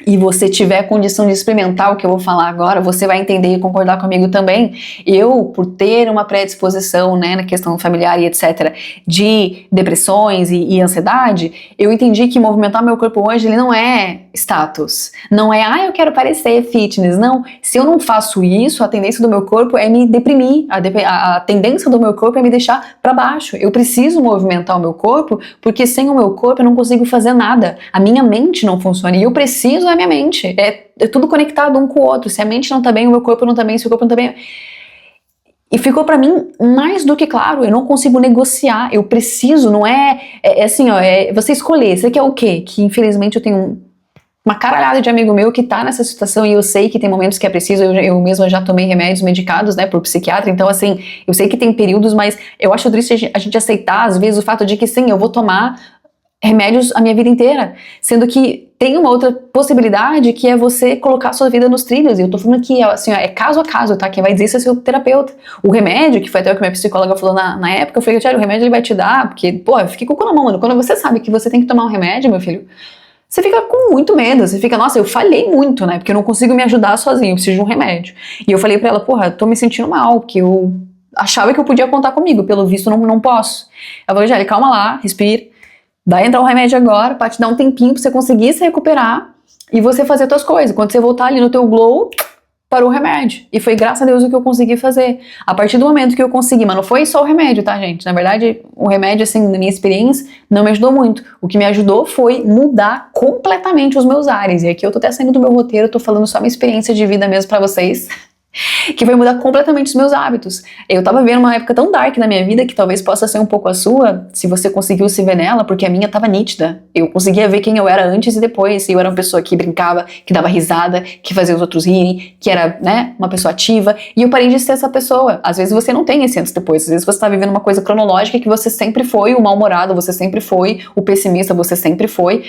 e você tiver a condição de experimentar o que eu vou falar agora, você vai entender e concordar comigo também. Eu, por ter uma predisposição, né, na questão familiar e etc, de depressões e ansiedade, eu entendi que movimentar meu corpo hoje, ele não é status, não é, eu quero parecer fitness, não. Se eu não faço isso, a tendência do meu corpo é me deprimir, a tendência do meu corpo é me deixar pra baixo. Eu preciso movimentar o meu corpo, porque sem o meu corpo eu não consigo fazer nada. A minha mente não funciona, e eu preciso da minha mente. É tudo conectado um com o outro. Se a mente não tá bem, o meu corpo não tá bem, se o corpo não tá bem... E ficou pra mim mais do que claro, eu não consigo negociar, eu preciso, não é assim, ó, você escolher, você quer o quê? Que infelizmente eu tenho uma caralhada de amigo meu que tá nessa situação, e eu sei que tem momentos que é preciso, eu mesma já tomei remédios medicados, né, por psiquiatra, então assim, eu sei que tem períodos, mas eu acho triste a gente aceitar, às vezes, o fato de que sim, eu vou tomar remédios a minha vida inteira, sendo que tem uma outra possibilidade, que é você colocar a sua vida nos trilhos, e eu tô falando que assim, ó, é caso a caso, tá? Quem vai dizer isso é seu terapeuta. O remédio, que foi até o que minha psicóloga falou na época, eu falei, Tiago, o remédio ele vai te dar, porque, pô, fica com o cu na mão, mano, quando você sabe que você tem que tomar um remédio, meu filho, você fica com muito medo, você fica, nossa, eu falhei muito, né, porque eu não consigo me ajudar sozinho, eu preciso de um remédio. E eu falei pra ela, porra, tô me sentindo mal, porque eu achava que eu podia contar comigo, pelo visto não posso. Ela falou, Jali, calma lá, respira, vai entrar um remédio agora pra te dar um tempinho pra você conseguir se recuperar e você fazer as tuas coisas. Quando você voltar ali no teu glow, parou o remédio. E foi graças a Deus o que eu consegui fazer. A partir do momento que eu consegui, mas não foi só o remédio, tá, gente? Na verdade, o remédio, assim, na minha experiência, não me ajudou muito. O que me ajudou foi mudar completamente os meus ares. E aqui eu tô até saindo do meu roteiro, tô falando só minha experiência de vida mesmo pra vocês. Que vai mudar completamente os meus hábitos. Eu tava vivendo uma época tão dark na minha vida, que talvez possa ser um pouco a sua, se você conseguiu se ver nela, porque a minha tava nítida. Eu conseguia ver quem eu era antes e depois. Eu era uma pessoa que brincava, que dava risada, que fazia os outros rirem, que era, né, uma pessoa ativa, e eu parei de ser essa pessoa. Às vezes você não tem esse antes e depois, às vezes você tá vivendo uma coisa cronológica que você sempre foi o mal-humorado, você sempre foi o pessimista, você sempre foi.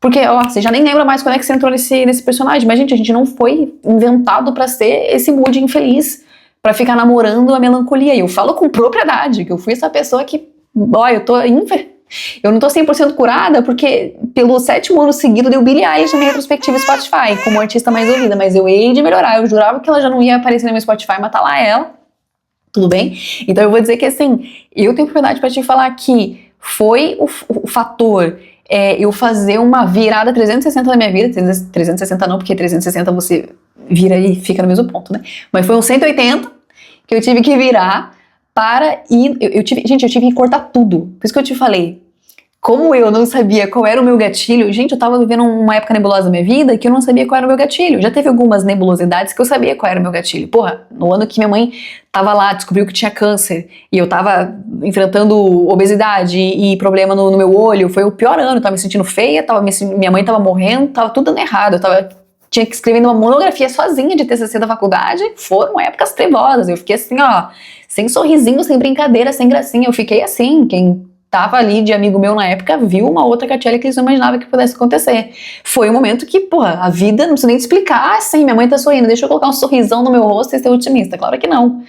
Porque, ó, você já nem lembra mais quando é que você entrou nesse personagem. Mas, gente, a gente não foi inventado pra ser esse mood infeliz, pra ficar namorando a melancolia. E eu falo com propriedade, que eu fui essa pessoa que, ó, eu não tô 100% curada, porque pelo 7º ano seguido deu Billie Eilish na minha retrospectiva Spotify, como artista mais ouvida. Mas eu hei de melhorar, eu jurava que ela já não ia aparecer no meu Spotify, mas tá lá ela. Tudo bem? Então eu vou dizer que, assim, eu tenho propriedade pra te falar que foi o fator... eu fazer uma virada 360 na minha vida, 360 não, porque 360 você vira e fica no mesmo ponto, né? Mas foi um 180 que eu tive que virar para ir, eu tive que cortar tudo. Por isso que eu te falei, como eu não sabia qual era o meu gatilho, gente, eu tava vivendo uma época nebulosa da minha vida que eu não sabia qual era o meu gatilho. Já teve algumas nebulosidades que eu sabia qual era o meu gatilho. Porra, no ano que minha mãe tava lá, descobriu que tinha câncer, e eu tava enfrentando obesidade e problema no meu olho, foi o pior ano, eu tava me sentindo feia, minha mãe tava morrendo, tava tudo dando errado, tinha que escrever uma monografia sozinha de TCC da faculdade. Foram épocas trevosas, eu fiquei assim, ó, sem sorrisinho, sem brincadeira, sem gracinha, eu fiquei assim, quem tava ali de amigo meu na época, viu uma outra Catiele que eles não imaginavam que pudesse acontecer. Foi um momento que, porra, a vida, não precisa nem te explicar, ah, sim, minha mãe tá sorrindo, deixa eu colocar um sorrisão no meu rosto e ser otimista. Claro que não.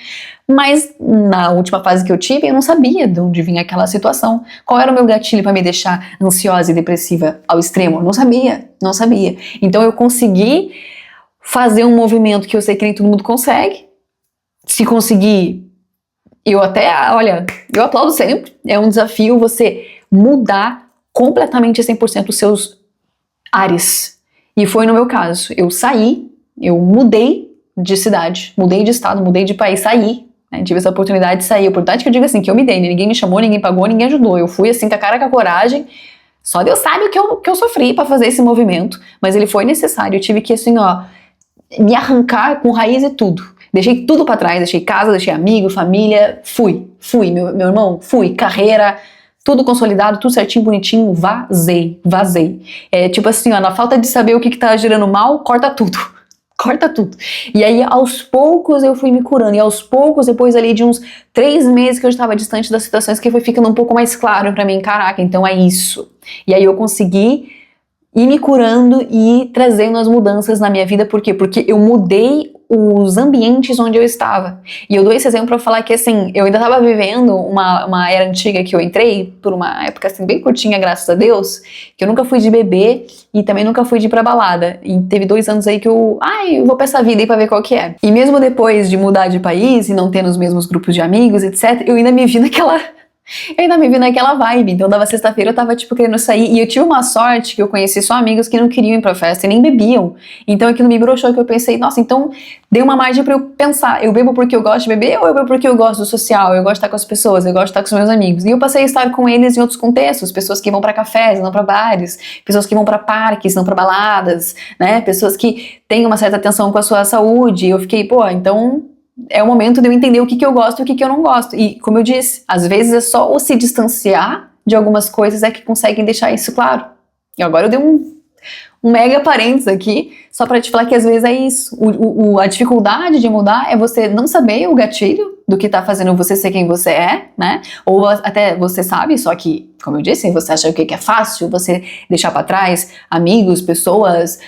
Mas na última fase que eu tive, eu não sabia de onde vinha aquela situação. Qual era o meu gatilho pra me deixar ansiosa e depressiva ao extremo? Não sabia. Então eu consegui fazer um movimento que eu sei que nem todo mundo consegue. Se conseguir, eu aplaudo sempre. É um desafio você mudar completamente 100% os seus ares. E foi no meu caso. Eu mudei de cidade, mudei de estado, mudei de país, saí. Né, tive essa oportunidade de sair. A oportunidade que eu digo assim, que eu me dei, né? Ninguém me chamou, ninguém pagou, ninguém ajudou. Eu fui assim, com a cara, com a coragem. Só Deus sabe o que eu sofri pra fazer esse movimento. Mas ele foi necessário. Eu tive que, assim, ó, me arrancar com raiz e tudo. Deixei tudo pra trás, deixei casa, deixei amigo, família, fui, meu irmão, carreira, tudo consolidado, tudo certinho, bonitinho, vazei. Tipo assim, ó, na falta de saber o que tá gerando mal, corta tudo. E aí, aos poucos, eu fui me curando, e aos poucos, depois ali de uns 3 meses que eu estava distante das situações, que foi ficando um pouco mais claro pra mim, caraca, então é isso. E aí eu consegui ir me curando e trazendo as mudanças na minha vida, por quê? Porque eu mudei os ambientes onde eu estava. E eu dou esse exemplo pra falar que, assim, eu ainda estava vivendo uma era antiga que eu entrei, por uma época, assim, bem curtinha, graças a Deus, que eu nunca fui de beber e também nunca fui de ir pra balada. E teve 2 anos aí que eu vou pra essa vida aí pra ver qual que é. E mesmo depois de mudar de país e não ter os mesmos grupos de amigos, etc., eu ainda me vi naquela vibe. Então, dava sexta-feira, eu tava, tipo, querendo sair. E eu tive uma sorte que eu conheci só amigos que não queriam ir pra festa e nem bebiam. Então, aquilo me broxou, que eu pensei, nossa, então deu uma margem pra eu pensar. Eu bebo porque eu gosto de beber ou eu bebo porque eu gosto do social? Eu gosto de estar com as pessoas, eu gosto de estar com os meus amigos. E eu passei a estar com eles em outros contextos. Pessoas que vão pra cafés, não pra bares. Pessoas que vão pra parques, não pra baladas, né? Pessoas que têm uma certa atenção com a sua saúde. E eu fiquei, pô, então é o momento de eu entender o que eu gosto e o que eu não gosto. E, como eu disse, às vezes é só o se distanciar de algumas coisas é que conseguem deixar isso claro. E agora eu dei um mega parênteses aqui, só pra te falar que às vezes é isso. A dificuldade de mudar é você não saber o gatilho do que tá fazendo você ser quem você é, né? Ou até você sabe, só que, como eu disse, você acha que é fácil você deixar pra trás amigos, pessoas,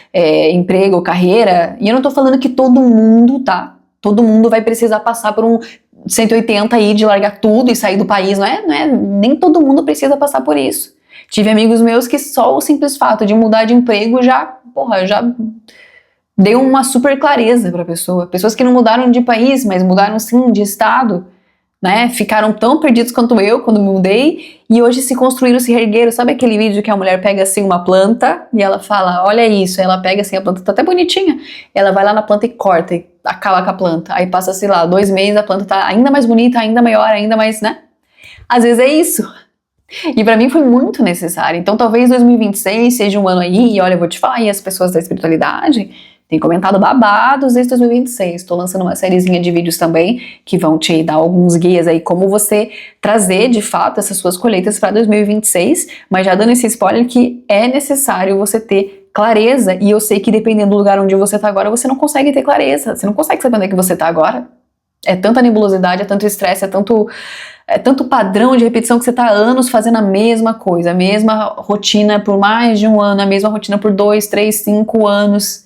emprego, carreira. E eu não tô falando que todo mundo, tá? Todo mundo vai precisar passar por um 180 aí de largar tudo e sair do país, não é? Nem todo mundo precisa passar por isso. Tive amigos meus que só o simples fato de mudar de emprego já deu uma super clareza pra pessoa. Pessoas que não mudaram de país, mas mudaram sim de estado, né? Ficaram tão perdidos quanto eu quando me mudei e hoje se construíram, se reergueram. Sabe aquele vídeo que a mulher pega assim uma planta e ela fala, olha isso, aí ela pega assim, a planta tá até bonitinha, ela vai lá na planta e corta e acaba com a planta, aí passa, sei lá, 2 meses, a planta tá ainda mais bonita, ainda maior, ainda mais, né? Às vezes é isso. E pra mim foi muito necessário. Então talvez 2026 seja um ano aí, e olha, eu vou te falar, e as pessoas da espiritualidade têm comentado babados desde 2026. Tô lançando uma sériezinha de vídeos também que vão te dar alguns guias aí como você trazer de fato essas suas colheitas para 2026, mas já dando esse spoiler que é necessário você ter clareza, e eu sei que dependendo do lugar onde você tá agora, você não consegue ter clareza, você não consegue saber onde é que você tá agora. É tanta nebulosidade, é tanto estresse, é tanto padrão de repetição que você tá há anos fazendo a mesma coisa, a mesma rotina por mais de um ano, a mesma rotina por 2, 3, 5 anos.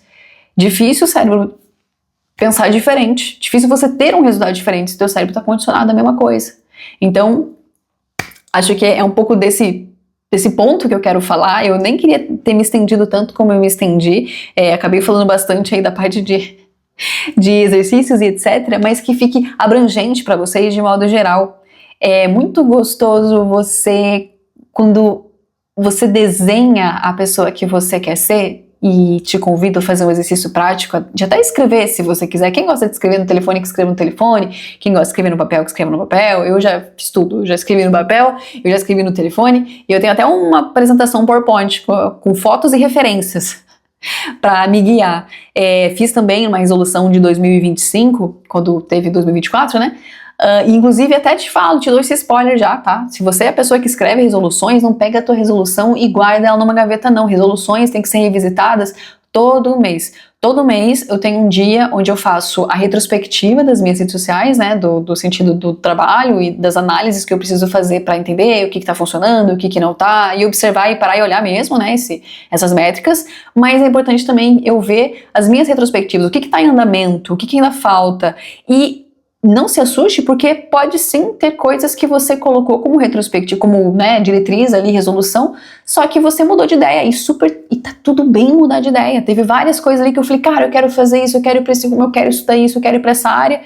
Difícil o cérebro pensar diferente, difícil você ter um resultado diferente se o teu cérebro está condicionado à mesma coisa. Então, acho que é um pouco desse ponto que eu quero falar. Eu nem queria ter me estendido tanto como eu me estendi, acabei falando bastante aí da parte de exercícios e etc, mas que fique abrangente para vocês de modo geral. É muito gostoso quando você desenha a pessoa que você quer ser, e te convido a fazer um exercício prático, de até escrever se você quiser. Quem gosta de escrever no telefone, que escreva no telefone. Quem gosta de escrever no papel, que escreva no papel. Eu já fiz tudo, eu já escrevi no papel, eu já escrevi no telefone, e eu tenho até uma apresentação PowerPoint com fotos e referências para me guiar. Fiz também uma resolução de 2025, quando teve 2024, né? Inclusive até te dou esse spoiler já, tá? Se você é a pessoa que escreve resoluções, não pega a tua resolução e guarda ela numa gaveta não. Resoluções têm que ser revisitadas todo mês. Todo mês eu tenho um dia onde eu faço a retrospectiva das minhas redes sociais, né, do sentido do trabalho e das análises que eu preciso fazer para entender o que tá funcionando, o que não tá, e observar e parar e olhar mesmo, né, essas métricas. Mas é importante também eu ver as minhas retrospectivas, o que tá em andamento, o que ainda falta, e não se assuste, porque pode sim ter coisas que você colocou como retrospectiva, como, né, diretriz ali, resolução, só que você mudou de ideia e tá tudo bem mudar de ideia. Teve várias coisas ali que eu falei, cara, eu quero fazer isso, eu quero ir pra esse rumo, eu quero estudar isso, eu quero ir pra essa área,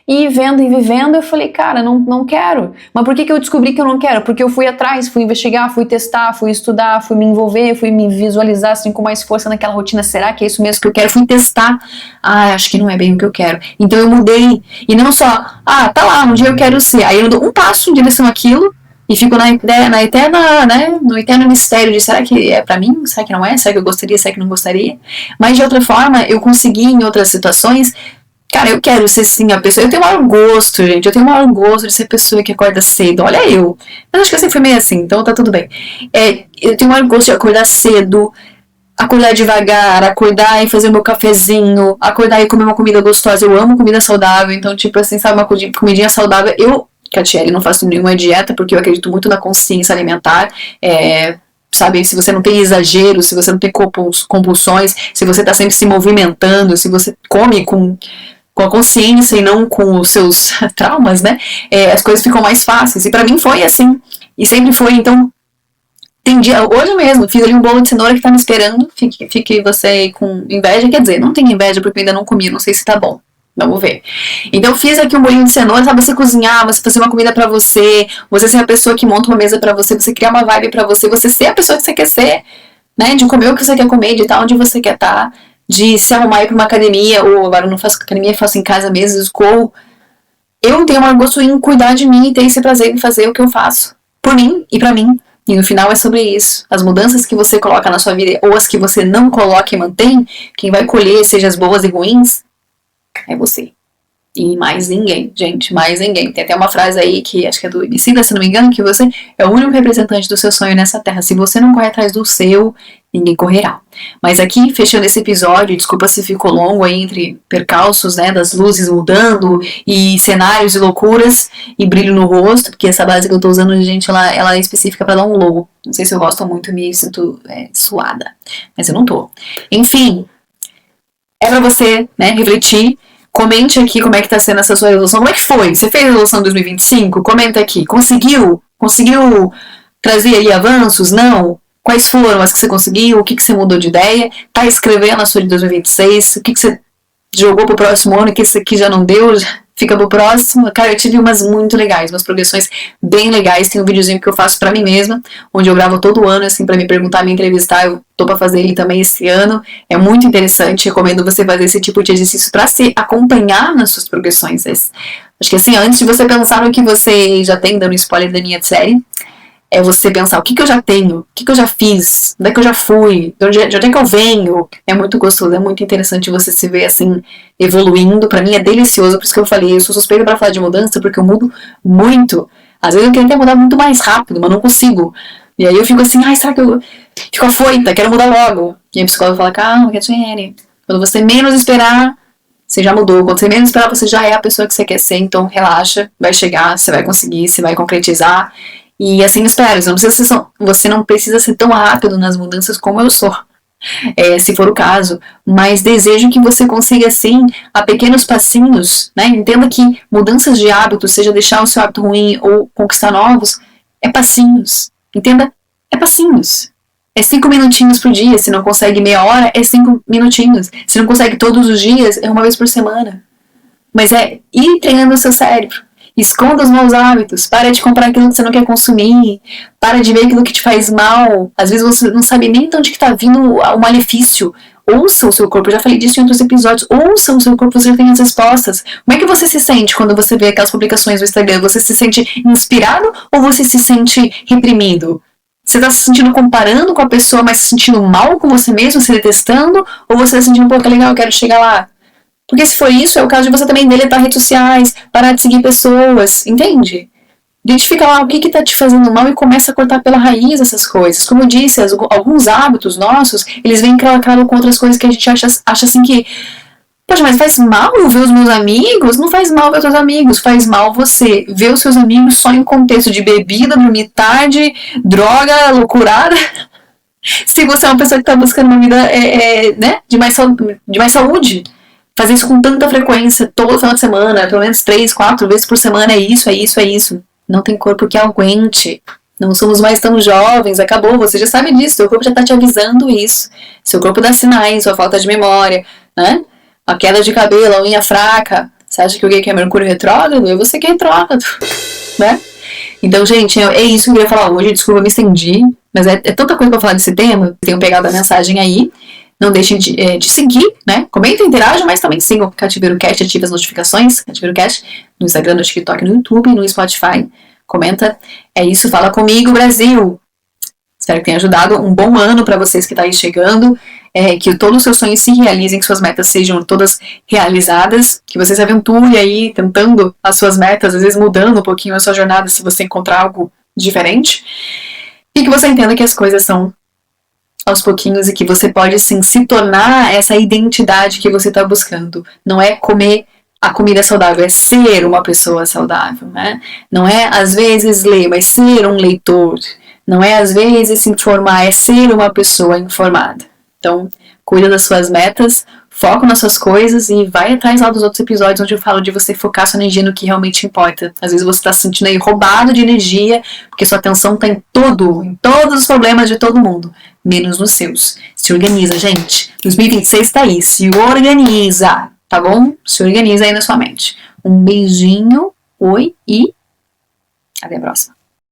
e vendo e vivendo, eu falei, cara, não quero. Mas por que eu descobri que eu não quero? Porque eu fui atrás, fui investigar, fui testar, fui estudar, fui me envolver, fui me visualizar assim com mais força naquela rotina. Será que é isso mesmo que eu quero? Fui testar. Acho que não é bem o que eu quero. Então eu mudei. E não só, tá lá, um dia eu quero ser. Aí eu dou um passo em direção àquilo e fico na eterna, né, no eterno mistério de será que é pra mim? Será que não é? Será que eu gostaria? Será que não gostaria? Mas de outra forma, eu consegui em outras situações. Cara, eu quero ser sim a pessoa. Eu tenho o maior gosto, gente. Eu tenho o maior gosto de ser a pessoa que acorda cedo. Olha eu. Mas acho que eu sempre fui meio assim, então tá tudo bem. Eu tenho o maior gosto de acordar cedo, acordar devagar, acordar e fazer o meu cafezinho, acordar e comer uma comida gostosa. Eu amo comida saudável, então, tipo assim, sabe, uma comidinha saudável. Eu, Catiele, não faço nenhuma dieta porque eu acredito muito na consciência alimentar. Sabe, se você não tem exagero, se você não tem compulsões, se você tá sempre se movimentando, se você come com com a consciência e não com os seus traumas, né, as coisas ficam mais fáceis. E pra mim foi assim, e sempre foi. Então, tem dia, hoje mesmo, fiz ali um bolo de cenoura que tá me esperando. Fique você com inveja, quer dizer, não tenho inveja porque eu ainda não comi, não sei se tá bom. Vamos ver. Então, fiz aqui um bolinho de cenoura, sabe? Você cozinhar, você fazer uma comida pra você ser a pessoa que monta uma mesa pra você criar uma vibe pra você ser a pessoa que você quer ser, né? De comer o que você quer comer, de estar onde você quer estar, de se arrumar e ir pra uma academia, ou agora eu não faço academia, faço em casa mesmo, escoo. Eu tenho um gosto em cuidar de mim e ter esse prazer em fazer o que eu faço. Por mim e pra mim. E no final é sobre isso. As mudanças que você coloca na sua vida ou as que você não coloca e mantém, quem vai colher, seja as boas e ruins, é você. E mais ninguém, gente, mais ninguém. Tem até uma frase aí que acho que é do Emicida, se não me engano, que você é o único representante do seu sonho nessa terra. Se você não correr atrás do seu, ninguém correrá. Mas aqui, fechando esse episódio, desculpa se ficou longo aí entre percalços, né, das luzes mudando e cenários e loucuras e brilho no rosto, porque essa base que eu tô usando, gente, ela é específica pra dar um logo. Não sei se eu gosto muito, me sinto suada, mas eu não tô. Enfim, é pra você, né, refletir. Comente aqui como é que tá sendo essa sua resolução. Como é que foi? Você fez a resolução 2025? Comenta aqui. Conseguiu? Conseguiu trazer aí avanços? Não? Quais foram as que você conseguiu? O que você mudou de ideia? Tá escrevendo a sua de 2026? O que você jogou pro próximo ano que esse aqui já não deu? Fica pro próximo. Cara, eu tive umas muito legais, umas progressões bem legais. Tem um videozinho que eu faço pra mim mesma, onde eu gravo todo ano, assim, pra me perguntar, me entrevistar. Eu tô pra fazer ele também esse ano. É muito interessante, recomendo você fazer esse tipo de exercício pra se acompanhar nas suas progressões. Acho que assim, antes de você pensar no que você já tem, dando spoiler da minha série, é você pensar o que eu já tenho, o que eu já fiz, onde é que eu já fui, de onde é que eu venho. É muito gostoso, é muito interessante você se ver assim, evoluindo. Pra mim é delicioso, por isso que eu falei, eu sou suspeita pra falar de mudança, porque eu mudo muito. Às vezes eu quero até mudar muito mais rápido, mas não consigo. E aí eu fico assim, ai, será que eu fico afoita, quero mudar logo. E aí a psicóloga fala, calma, Catiane, quando você menos esperar, você já mudou. Quando você menos esperar, você já é a pessoa que você quer ser, então relaxa, vai chegar, você vai conseguir, você vai concretizar. E assim espero, você não precisa ser tão rápido nas mudanças como eu sou, se for o caso, mas desejo que você consiga assim, a pequenos passinhos, né? Entenda que mudanças de hábitos, seja deixar o seu hábito ruim ou conquistar novos, é passinhos, entenda, é passinhos. É 5 minutinhos por dia, se não consegue meia hora, é 5 minutinhos, se não consegue todos os dias, é uma vez por semana, mas é ir treinando o seu cérebro. Esconda os maus hábitos, para de comprar aquilo que você não quer consumir, para de ver aquilo que te faz mal. Às vezes você não sabe nem de onde que tá vindo o malefício. Ouça o seu corpo, eu já falei disso em outros episódios. Ouça o seu corpo, você já tem as respostas. Como é que você se sente quando você vê aquelas publicações no Instagram? Você se sente inspirado ou você se sente reprimido? Você tá se sentindo comparando com a pessoa, mas se sentindo mal com você mesmo, se detestando? Ou você tá sentindo, pô, que legal, eu quero chegar lá? Porque se for isso, é o caso de você também deletar redes sociais, parar de seguir pessoas, entende? Identifica lá o que tá te fazendo mal e começa a cortar pela raiz essas coisas. Como eu disse, alguns hábitos nossos, eles vêm encravacados com outras coisas que a gente acha assim que, poxa, mas faz mal eu ver os meus amigos? Não faz mal ver os seus amigos, faz mal você ver os seus amigos só em contexto de bebida, dormir tarde, droga, loucurada. Se você é uma pessoa que tá buscando uma vida né, de mais saúde. Fazer isso com tanta frequência, todo final de semana, pelo menos 3, 4 vezes por semana, é isso. Não tem corpo que aguente. Não somos mais tão jovens, acabou, você já sabe disso, seu corpo já tá te avisando isso. Seu corpo dá sinais, sua falta de memória, né? A queda de cabelo, a unha fraca. Você acha que alguém quer Mercúrio retrógrado? É você que é retrógrado, né? Então, gente, é isso que eu queria falar hoje, desculpa, eu me estendi, mas é tanta coisa pra falar desse tema, tenho pegado a mensagem aí. Não deixem de seguir, né? Comentem, interajam, mas também sigam o Cativeiro Cast, ative as notificações, Cativeiro Cast, no Instagram, no TikTok, no YouTube, no Spotify. Comenta. É isso, fala comigo, Brasil! Espero que tenha ajudado. Um bom ano para vocês que estão aí chegando. Que todos os seus sonhos se realizem, que suas metas sejam todas realizadas. Que você se aventure aí, tentando as suas metas, às vezes mudando um pouquinho a sua jornada, se você encontrar algo diferente. E que você entenda que as coisas são aos pouquinhos e que você pode sim se tornar essa identidade que você está buscando. Não é comer a comida saudável, é ser uma pessoa saudável, né? Não é às vezes ler, mas ser um leitor. Não é às vezes se informar, é ser uma pessoa informada. Então, cuida das suas metas, foca nas suas coisas e vai atrás lá dos outros episódios onde eu falo de você focar sua energia no que realmente importa. Às vezes você tá se sentindo aí roubado de energia, porque sua atenção tá em todos os problemas de todo mundo, menos nos seus. Se organiza, gente. 2026 tá aí, se organiza, tá bom? Se organiza aí na sua mente. Um beijinho, oi e até a próxima.